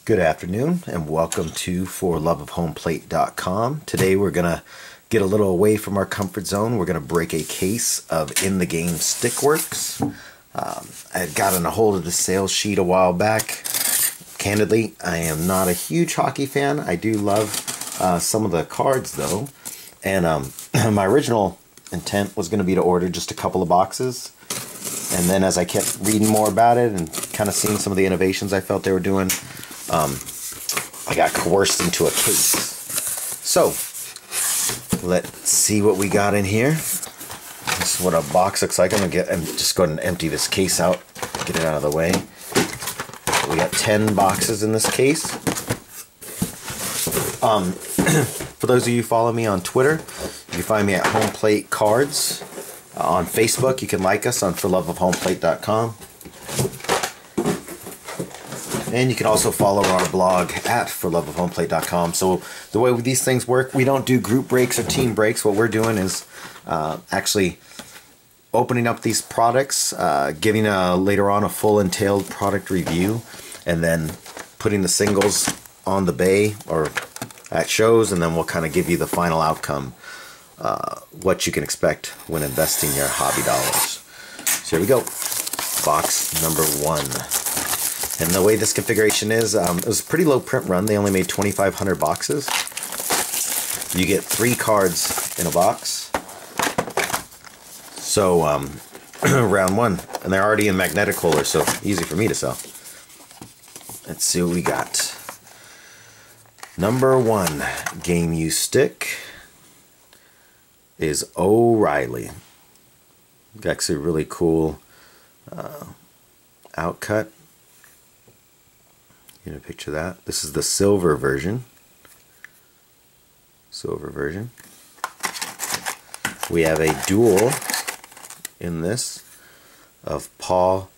Good afternoon and welcome to ForLoveofHomePlate.com. Today we're going to get a little away from our comfort zone. We're going to break a case of In the Game Stickworks. I had gotten a hold of the sales sheet a while back. Candidly, I am not a huge hockey fan. I do love some of the cards though. And my original intent was going to be to order just a couple of boxes. And then as I kept reading more about it and kind of seeing some of the innovations I felt they were doing, I got coerced into a case. So, let's see what we got in here. This is what a box looks like. I'm just going to empty this case out, get it out of the way. We got 10 boxes in this case. For those of you who follow me on Twitter, you can find me at HomePlate Cards. On Facebook, you can like us on ForLoveofHomePlate.com. And you can also follow our blog at ForLoveofHomePlate.com. So the way these things work, we don't do group breaks or team breaks. What we're doing is actually opening up these products, giving later on a full entailed product review, and then putting the singles on the bay or at shows, and then we'll kind of give you the final outcome, what you can expect when investing your hobby dollars. So here we go. Box number 1. And the way this configuration is, it was a pretty low print run. They only made 2,500 boxes. You get 3 cards in a box. So, round 1. And they're already in magnetic holders, so easy for me to sell. Let's see what we got. Number 1 game use stick is O'Reilly. Actually really cool outcut. You know, picture that. This is the silver version. We have a duel in this of Paul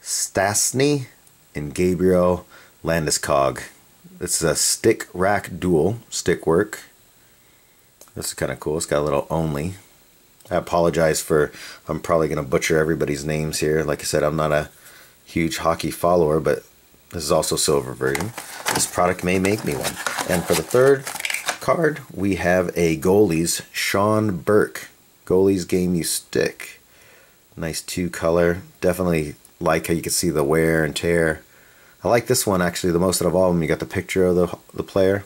Stastny and Gabriel Landeskog. This is a stick rack duel, Stickwork. This is kind of cool. It's got a little only. I apologize for, I'm probably going to butcher everybody's names here. Like I said, I'm not a huge hockey follower, but this is also silver version. This product may make me one. And for the third card, we have a Goalies Sean Burke. Goalies Game Use Stick. Nice 2 color. Definitely like how you can see the wear and tear. I like this one actually the most out of all of them. You got the picture of the player.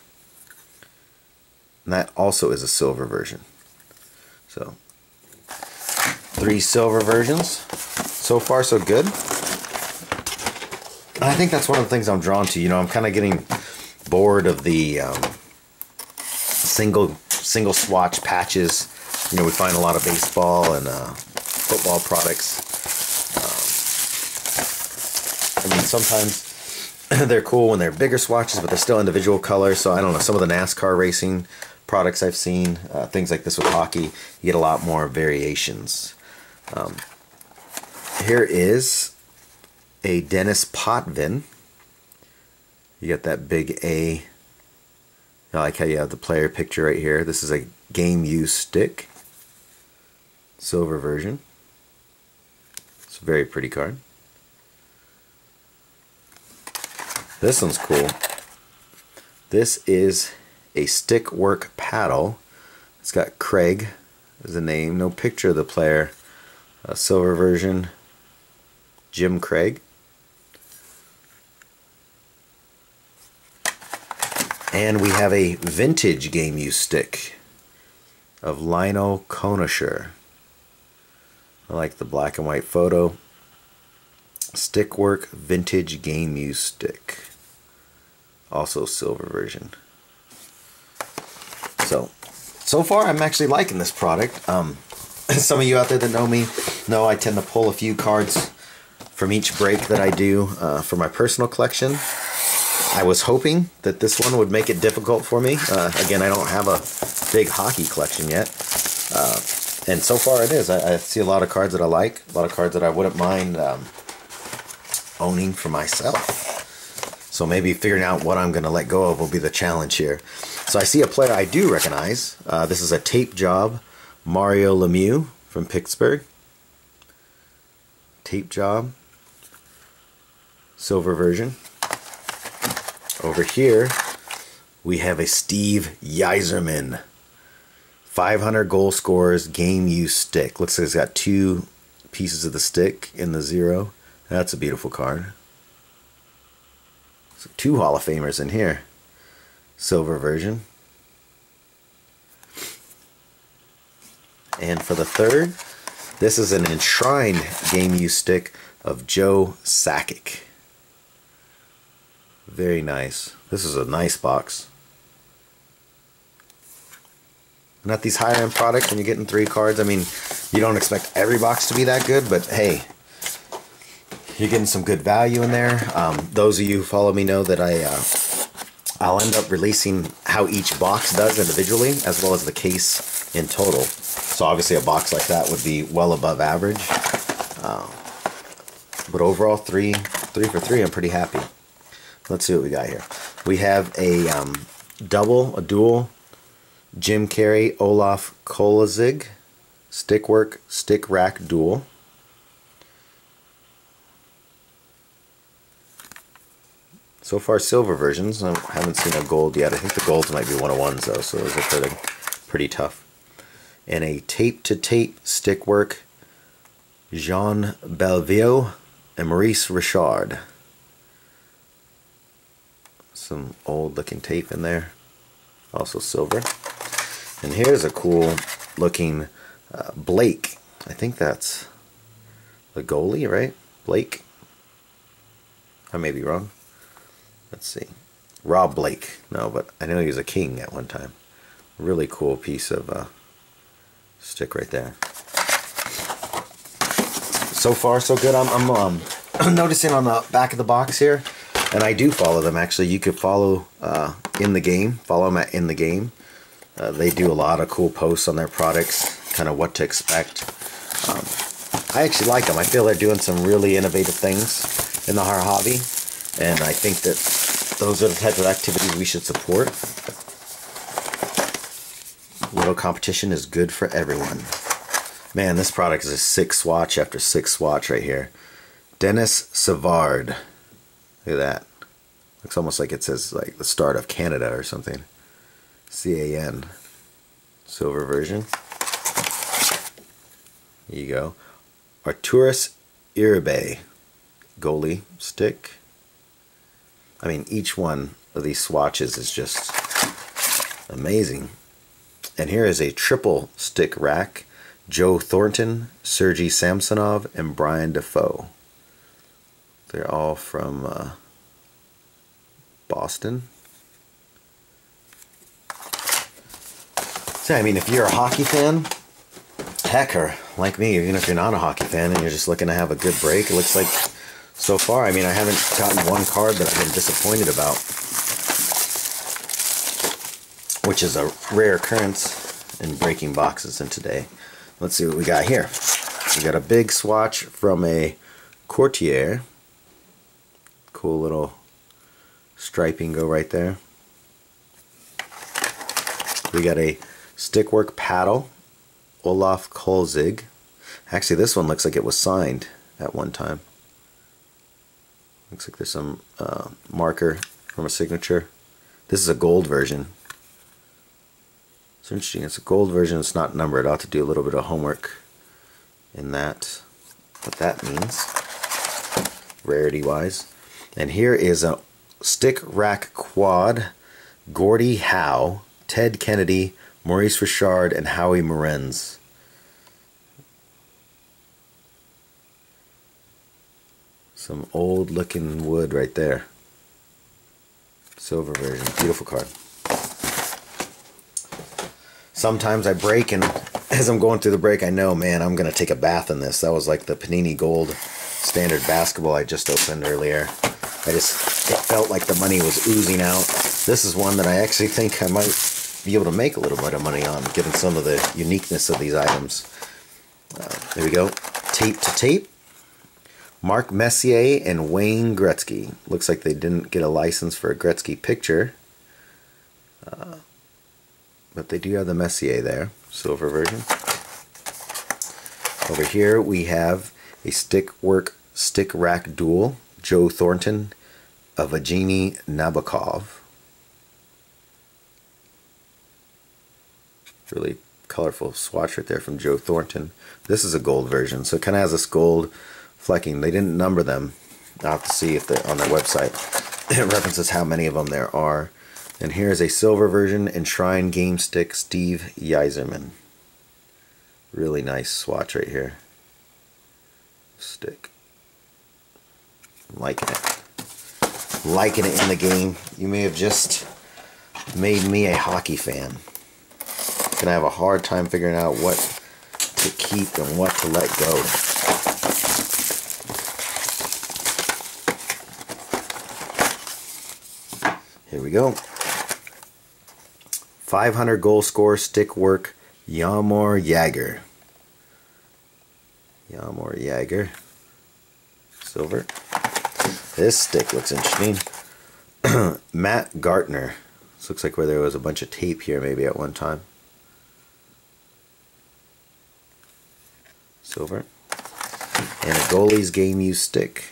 And that also is a silver version. So, 3 silver versions. So far so good. I think that's one of the things I'm drawn to. You know, I'm kind of getting bored of the single swatch patches. You know, we find a lot of baseball and football products. I mean, sometimes they're cool when they're bigger swatches, but they're still individual colors. So I don't know, some of the NASCAR racing products I've seen, things like this with hockey, you get a lot more variations. Here is a Dennis Potvin. You got that big A. I like how you have the player picture right here. This is a game use stick. Silver version. It's a very pretty card. This one's cool. This is a Stickwork paddle. It's got Craig as a name. No picture of the player. A silver version. Jim Craig. And we have a vintage game use stick of Lionel Konisher. I like the black and white photo. Stickwork vintage game use stick. Also silver version. So far I'm actually liking this product. Some of you out there that know me know I tend to pull a few cards from each break that I do for my personal collection. I was hoping that this one would make it difficult for me. Again, I don't have a big hockey collection yet. And so far it is. I see a lot of cards that I like, a lot of cards that I wouldn't mind owning for myself. So maybe figuring out what I'm going to let go of will be the challenge here. So I see a player I do recognize. This is a tape job, Mario Lemieux from Pittsburgh. Tape job. Silver version. Over here, we have a Steve Yzerman 500 goal scorers game use stick. Looks like it's got 2 pieces of the stick in the 0. That's a beautiful card. So 2 Hall of Famers in here. Silver version. And for the third, this is an enshrined game use stick of Joe Sakic. Very nice. This is a nice box. Not these higher end products when you're getting 3 cards. I mean, you don't expect every box to be that good, but hey, you're getting some good value in there. Those of you who follow me know that I'll end up releasing how each box does individually, as well as the case in total. So obviously a box like that would be well above average. But overall, 3 for 3, I'm pretty happy. Let's see what we got here. We have a dual Jim Carrey Olaf Kolazig Stickwork Stick Rack Duel. So far silver versions. I haven't seen a gold yet. I think the golds might be 101s though, so those are pretty tough. And a tape-to-tape Stickwork Jean Belleville and Maurice Richard. Some old looking tape in there. Also silver. And here's a cool looking Blake. I think that's the goalie, right? Blake. I may be wrong. Let's see. Rob Blake. No, but I know he was a king at one time. Really cool piece of stick right there. So far, so good. I'm noticing on the back of the box here, and I do follow them actually. You could follow in the game. Follow them at In the Game. They do a lot of cool posts on their products, kind of what to expect. I actually like them. I feel they're doing some really innovative things in the horror hobby, and I think that those are the type of activities we should support. Little competition is good for everyone. Man, this product is a 6 swatch after 6 swatch right here. Dennis Savard. Look at that. Looks almost like it says like the start of Canada or something. CAN. Silver version. Here you go. Arturas Iribe. Goalie stick. I mean, each one of these swatches is just amazing. And here is a triple stick rack. Joe Thornton, Sergei Samsonov, and Brian Defoe. They're all from Boston. So, I mean, if you're a hockey fan, heck, or like me, even if you're not a hockey fan and you're just looking to have a good break, it looks like so far, I mean, I haven't gotten one card that I've been disappointed about, which is a rare occurrence in breaking boxes in today. Let's see what we got here. We got a big swatch from a Courtier. Cool little striping go right there. We got a Stickwork paddle, Olaf Kolzig. Actually, this one looks like it was signed at one time. Looks like there's some marker from a signature. This is a gold version. It's interesting. It's a gold version. It's not numbered. I'll have to do a little bit of homework in that, what that means, rarity-wise. And here is a Stick Rack Quad, Gordie Howe, Ted Kennedy, Maurice Richard, and Howie Morenz. Some old-looking wood right there. Silver version. Beautiful card. Sometimes I break, and as I'm going through the break, I know, man, I'm going to take a bath in this. That was like the Panini Gold Standard Basketball I just opened earlier. It felt like the money was oozing out. This is one that I actually think I might be able to make a little bit of money on, given some of the uniqueness of these items. There we go. Tape to tape. Mark Messier and Wayne Gretzky. Looks like they didn't get a license for a Gretzky picture. But they do have the Messier there, silver version. Over here we have a Stickwork Stick Rack Duel, Joe Thornton, Evgeny Nabokov. Really colorful swatch right there from Joe Thornton. This is a gold version, so it kind of has this gold flecking. They didn't number them. I'll have to see if they're on their website. It references how many of them there are. And here's a silver version, Enshrine Game Stick, Steve Yzerman. Really nice swatch right here. Stick. I'm liking it. Liking it in the game. You may have just made me a hockey fan. Gonna have a hard time figuring out what to keep and what to let go. Here we go. 500 goal scorer, Stickwork, Jaromir Jagr. Jaromir Jagr. Silver. This stick looks interesting. Matt Gartner. This looks like where there was a bunch of tape here maybe at one time. Silver. And a goalie's game use stick.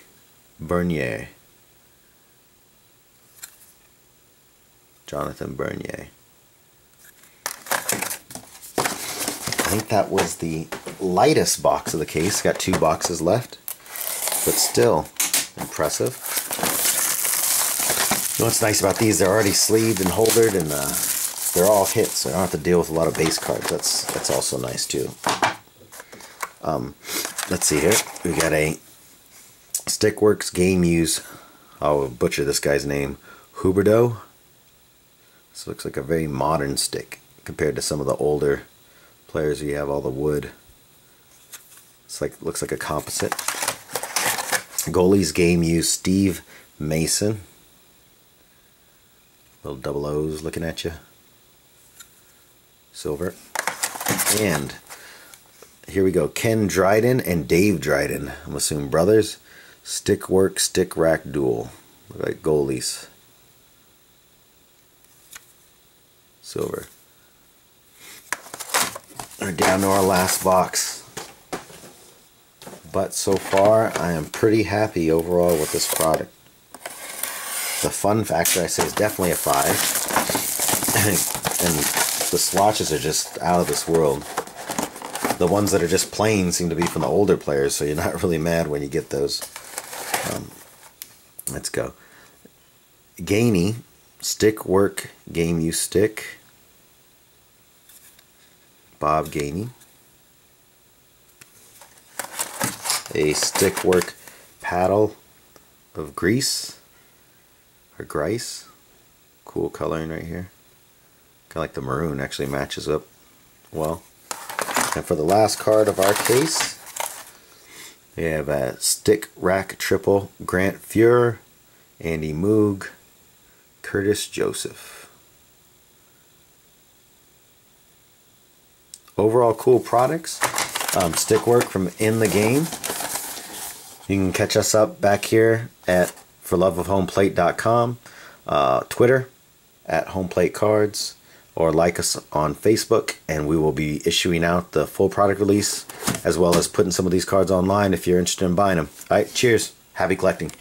Bernier. Jonathan Bernier. I think that was the lightest box of the case. Got 2 boxes left, but still impressive. You know what's nice about these? They're already sleeved and holdered, and they're all hits, so I don't have to deal with a lot of base cards. That's also nice too. Let's see here. We got a Stickworks Game Use. I'll butcher this guy's name. Huberdeau. This looks like a very modern stick compared to some of the older players. You have all the wood. It's like, looks like a composite. Goalie's Game Use, Steve Mason. Little double O's looking at you. Silver. And here we go. Ken Dryden and Dave Dryden. I'm assuming brothers. Stickwork Stick Rack Duel. Look like goalies. Silver. We're down to our last box. But so far, I am pretty happy overall with this product. The fun factor, I say, is definitely a 5. And the swatches are just out of this world. The ones that are just plain seem to be from the older players, so you're not really mad when you get those. Let's go. Gainey, Stickwork Game Use Stick. Bob Gainey. A Stickwork Paddle of Grease. Or Grice. Cool coloring right here. Kind of like the maroon actually matches up well. And for the last card of our case, we have a Stick Rack Triple, Grant Fuhr, Andy Moog, Curtis Joseph. Overall cool products. Stickwork from In the Game. You can catch us up back here at ForLoveofHomePlate.com, Twitter at HomePlate Cards, or like us on Facebook, and we will be issuing out the full product release as well as putting some of these cards online if you're interested in buying them. Alright, cheers. Happy collecting.